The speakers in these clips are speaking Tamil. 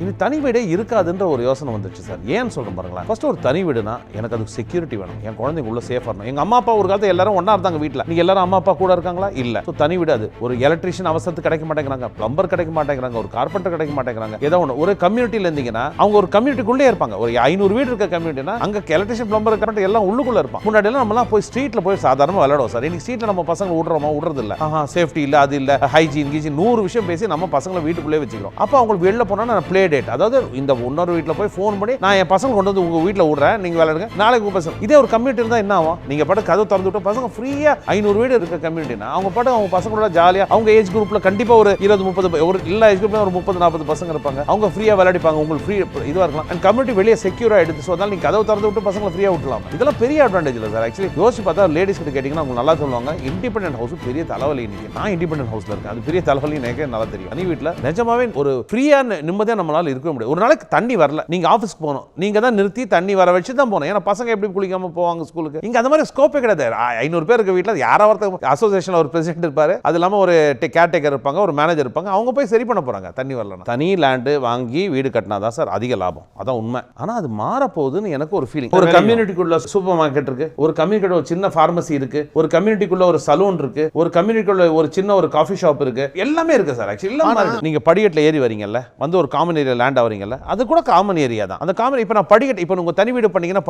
இது தனி வீடே இருக்காதுன்ற ஒரு யோசனை வந்துச்சு சார். ஏன்னு சொல்றேன் பாருங்களேன். ஃபர்ஸ்ட் ஒரு தனி வீடுனா எனக்கு அதுக்கு செக்யூரிட்டி வேணும். என் குழந்தைங்க உள்ள சேஃபா இருக்கணும். எங்க அம்மா அப்பா ஒரு காலத்துல எல்லாரும் ஒண்ணா இருந்தாங்க வீட்ல. நீங்க எல்லாரும் அம்மா அப்பா கூட இருக்காங்களா? இல்ல. சோ தனி வீடு அது. ஒரு எலக்ட்ரீஷியன் அவசரத்துக்கு கிடைக்க மாட்டேங்கிறாங்க, பிளம்பர் கிடைக்க மாட்டேங்கிறாங்க, ஒரு கார்பெண்டர் கிடைக்க மாட்டேங்கிறாங்க. ஏதோ ஒன்று ஒரு கம்யூனிட்டில இருந்தீங்கன்னா அவங்க ஒரு கம்யூனிட்டிக்குள்ளே இருப்பாங்க. ஒரு 500 வீடு இருக்க கம்யூனிட்டினா அங்க எலக்ட்ரீஷியன் பிளம்பர் கார்பெண்டர் எல்லாம் உள்ளுக்குள்ள இருப்பாங்க. முன்னாடி எல்லாம் நம்மலாம் போய் ஸ்ட்ரீட்ல போய் சாதாரணமா விளையாடுவோம் சார். இன்னைக்கு ஸ்ட்ரீட்ல நம்ம பசங்க விடுறது இல்ல. சேஃப்டி இல்ல, அது இல்ல, ஹைஜீன் 100 விஷயம் பேசி நம்ம பசங்களை வீட்டுக்குள்ளே வச்சுக்கிறோம். அப்ப அவங்க வெளில போனா நான் ப்ளே டேட், அதாவது இந்த இன்னொரு வீட்டில் போய் ஃபோன் பண்ணி நான் என் பசங்க கொண்டு வந்து உங்க வீட்டில் விடுறேன், நீங்க விளையாடுங்க, நாளைக்கு உங்க பசங்க. இதே ஒரு கம்யூனிட்டி இருந்தா என்ன ஆகும்? நீங்க பாட்டு கதவு திறந்து விட்டு பசங்க ஃப்ரீயா 500 வீடு இருக்க கம்யூனிட்டினா அவங்க பாட்டு அவங்க பசங்களோட ஜாலியா அவங்க ஏஜ் குரூப்ல கண்டிப்பா ஒரு 20-30 ஒரு இல்ல ஏஜ் குரூப்ல ஒரு 30-40 பசங்க இருப்பாங்க. அவங்க ஃப்ரீயா விளையாடிப்பாங்க. உங்களுக்கு ஃப்ரீ இதுவா இருக்கலாம். அண்ட் கம்யூனிட்டி வெளியே செக்யூரா எடுத்து ஸோ அதனால நீங்க கதவு திறந்து விட்டு பசங்களை ஃப்ரீயா விட்டுலாம். இதெல்லாம் பெரிய அட்வான்டேஜ் இல்லை சார். ஆக்சுவலி யோசிச்சு பார்த்தா லேடிஸ் கிட்ட கேட்டீங்கன்னா அவங்க நல்லா சொல்லுவாங்க, இண்டிபெண்டன்ட் ஹவுஸ் பெரிய தலைவலி. இன்னைக்கு நான் இண்டிபெண்டன்ட் ஹவுஸ்ல இருக்கேன், அது பெரிய தலைவலி எனக்கு நல்லா தெரியும். தனி வீட்டில் நிஜமாவே ஒரு ஃப்ரீயா நிம்மதியா நம்மளால இருக்க முடியும். ஒரு நாளைக்கு தண்ணி வரல, நீங்க ஆஃபீஸ்க்கு போகணும், நீங்க தான் நிறுத்தி தண்ணி வர வச்சு தான் போகணும். ஏன்னா பசங்க எப்படி குளிக்காம போவாங்க ஸ்கூலுக்கு? இங்க அந்த மாதிரி ஸ்கோப்பே கிடையாது. 500 பேர் இருக்க வீட்டில் யாராவது அசோசியேஷன் ஒரு பிரசிடென்ட் இருப்பாரு, அது இல்லாம ஒரு கேர்டேக்கர் இருப்பாங்க, ஒரு மேனேஜர் இருப்பாங்க. அவங்க போய் சரி பண்ண போறாங்க. தண்ணி வரலன்னா தனி லேண்டு வாங்கி வீடு கட்டினாதான் சார் அதிக லாபம். அதான் உண்மை. ஆனா அது மாற போகுதுன்னு எனக்கு ஒரு ஃபீலிங். ஒரு கம்யூனிட்டிக்குள்ள சூப்பர் மார்க்கெட் இருக்கு, ஒரு கம்யூனிட்டிக்குள்ள ஒரு சின்ன ஃபார்மசி இருக்கு, ஒரு கம்யூனிட்டிக்குள்ள ஒரு சலூன் இருக்கு, ஒரு கம்யூனிட்டிக்குள்ள ஒரு சின்ன ஒரு காஃபி ஷாப் இருக்கு. எல்லாமே இருக்கு சார். ஆக்சுவலி நீங்க படிக்கட்டுல ஏறி வரீங்கல்ல, வந்து ஒரு காமன் ஏரியா லேண்ட் ஆவறீங்கல்ல, அது கூட காமன் ஏரியா தான். அந்த காமன் இப்ப நான் படிக்கட்டு, இப்ப உங்க தனி வீடு பண்ணீங்கன்னா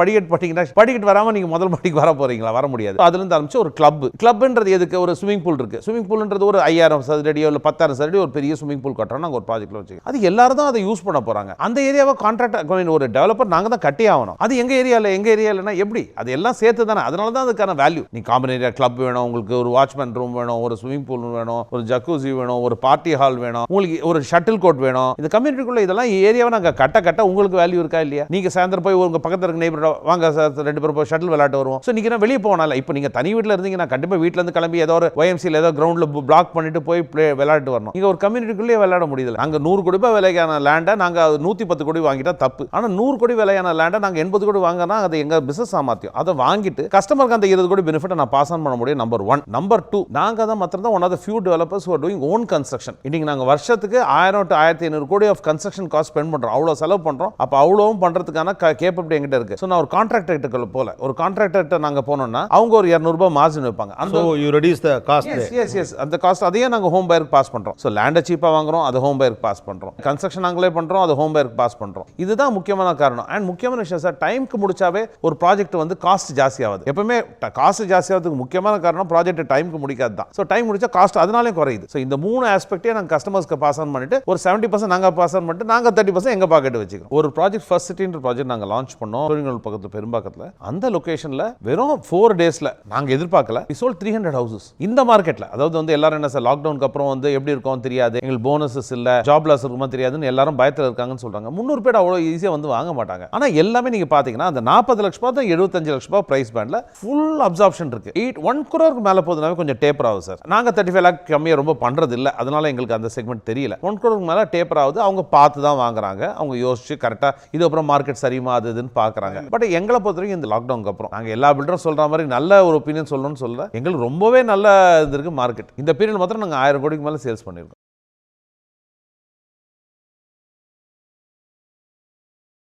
படிக்கட்டு வராம நீங்க முதல் மாடிக்கு வர போறீங்களா? வர முடியாது. அதுல இருந்து ஆரம்பிச்சு ஒரு கிளப்ன்றது எதுக்கு? ஒரு ஸ்விமிங் பூல் இருக்கு. ஸ்விமிங் பூல்ன்றது ஒரு 5000 சதுரடியோ இல்ல 10000 சதுரடி ஒரு பெரிய ஸ்விமிங் பூல் கட்டுறோம் நாங்க ஒரு ப்ராஜெக்ட்ல வச்சு. அது எல்லாரும் தான் அதை யூஸ் பண்ண போறாங்க. அந்த ஏரியாவை கான்ட்ராக்ட் ஒரு டெவலப்பர் நாங்க தான் கட்டி ஆகணும். அது எங்க ஏரியாலனா எப்படி? அது எல்லாம் சேர்த்து தானே. அதனால தான் அதுக்கான வேல்யூ. நீ காமன் ஏரியா கிளப் வேணும், உங்களுக்கு ஒரு வாட்ச்மேன் ரூம் வேணும், ஒரு ஸ்விமிங் பூல் வேணும், ஒரு ஜக்கூசி வேணும், ஒரு பார்ட்டி ஹால் வேணும், உங்களுக்கு ஒரு ஷட்டில் கோர்ட் வேணும். இந்த கம்யூனிட்டிக்குள்ள இதெல்லாம் ஏரியாவை நாங்க கட்ட உங்களுக்கு வேல்யூ இருக்கா இல்லையா? நீங்க சாயந்தரம் போய் உங்க பக்கத்துல இருக்க நெய்பர் வாங்க சார் 2 பேரும் போய் ஷட்டில் விளையாட்டு வருவோம். சோ நீங்க வெளியே போனால இப்போ நீங்க தனி வீட்ல இருந்தீங்கன்னா கண்டிப்பா வீட்ல இருந்து கிளம்பி ஏதோ ஒரு YMCல ஏதோ கிரவுண்ட்ல பிளாக் பண்ணிட்டு போய் விளையாட்டு வரணும். நீங்க ஒரு கம்யூனிட்டிக்குள்ளே விளையாட முடியல. நாங்க 100 கோடி ரூபாய் விலையான லேண்டை நாங்க 110 கோடி வாங்கிட்டா தப்பு. ஆனா 100 கோடி விலையான லேண்டை நாங்க 80 கோடி வாங்கினா அது எங்க பிசினஸ் சாமர்த்தியம். அதை வாங்கிட்டு கஸ்டமருக்கு அந்த 20 கோடி பெனிஃபிட் நான் பாஸ் ஆன் பண்ண முடியும். நம்பர் 1. நம்பர் 2, நாங்க தான் மொத்தம் one of the few developers who are doing own construction. இன்னைக்கு நாங்க வருஷத்துக்கு 1000 to 1500 கோடி ஆஃப் கன்ஸ்ட்ரக்ஷன் காஸ்ட் ஸ்பெண்ட் பண்றோம். அவ்வளவு செலவு பண்றோம். அப்ப அவ்வளவும் பண்றதுக்கான கேப்பபிலிட்டி என்கிட்ட இருக்கு. சோ நான் ஒரு கான்ட்ராக்டர் போல ஒரு கான்ட்ராக்டர்ட்ட நாங்க போனோம்னா அவங்க ஒரு 200 ரூபாய் மார்ஜின் வைப்பாங்க. So you reduce the cost. Yes. அந்த காஸ்ட் அதையே நாங்க ஹோம் பையருக்கு பாஸ் பண்றோம். சோ லேண்ட சீப்பா வாங்குறோம், அது ஹோம் பையருக்கு பாஸ் பண்றோம். கன்ஸ்ட்ரக்ஷன் நாங்களே பண்றோம், அது ஹோம் பையருக்கு பாஸ் பண்றோம். இதுதான் முக்கியமான காரணம். அண்ட் முக்கியமான விஷயம் சார், டைம்க்கு முடிச்சாவே ஒரு ப்ராஜெக்ட் வந்து காஸ்ட் ஜாஸ்தி ஆகுது. எப்பவுமே காஸ்ட் ஜாஸ்தி ஆகிறதுக்கு முக்கியமான காரணம் ப்ராஜெக்ட் டைம்க்கு முடிக்காது தான். சோ டைம் முடிச்சா காஸ்ட் அதனாலே குறையுது. சோ இந்த 3 ஆஸ்பெக்டே நாங்க கஸ்டமர்ஸ்க்கு பாஸ் ஆன் பண்ணிட்டு ஒரு 70% நாங்க பாஸ் ஆன் பண்ணிட்டு நாங்க 30% எங்க பாக்கெட் வச்சுக்கிறோம். ஒரு ப்ராஜெக்ட் ஃபர்ஸ்ட் சிட்டின்ற ப்ராஜெக்ட் நாங்க லான்ச் பண்ணோம் பெருங்கல் பக்கத்துல பெரும்பாக்கத்துல. அந்த லொகேஷன்ல வெறும் 4 டேஸ்ல நாங்க எதிர்பார்க்கல we sold 300 houses இந்த மார்க்கெட்ல. அதாவது வந்து எல்லாரும் என்ன சார் லாக்டவுனுக்கு அப்புறம் வந்து எப்படி இருக்கும் தெரியாது, எங்களுக்கு போனஸஸ் இல்ல, ஜாப் லாஸ் இருக்குமா தெரியாதுன்னு எல்லாரும் பயத்துல இருக்காங்கன்னு சொல்றாங்க. 300 பேர் அவ்வளவு ஈஸியா வந்து வாங்க மாட்டாங்க. ஆனா எல்லாமே நீங்க பாத்தீங்கன்னா அந்த 40 லட்சம் ரூபாய் 75 லட்சம் ரூபாய் பிரைஸ் பேண்ட்ல ஃபுல் அப்சார்ப்ஷன் இருக்கு. 1 crore மேல போதுனாவே கொஞ்சம் டேப்பர் ஆகுது சார். நாங்க 35 lakh கம்மியா ரொம்ப பண்றது இல்ல, அதனால எங்களுக்கு அந்த செக்மெண்ட் தெரியல. 1 crore மேல டேப்பர் ஆகுது. அவங்க பார்த்து தான் வாங்குறாங்க. அவங்க யோசிச்சு கரெக்டா இது அப்புறம் மார்க்கெட் சரிமா அதுன்னு பாக்குறாங்க. பட் எங்களை பொறுத்தவரைக்கும் இந்த லாக்டவுனுக்கு அப்புறம் நாங்க எல்லா பில்டரும் சொல்ற மாதிரி நல்ல ஒரு ஒப்பீனியன் சொல்லணும்னு சொல்ல எங்களுக்கு ரொம்பவே நல்ல இருந்திருக்கு மார்க்கெட். இந்த பீரியட் மாத்திரம் நாங்க 1000 கோடிக்கு மேல சேல்ஸ் பண்ணிருக்கோம்.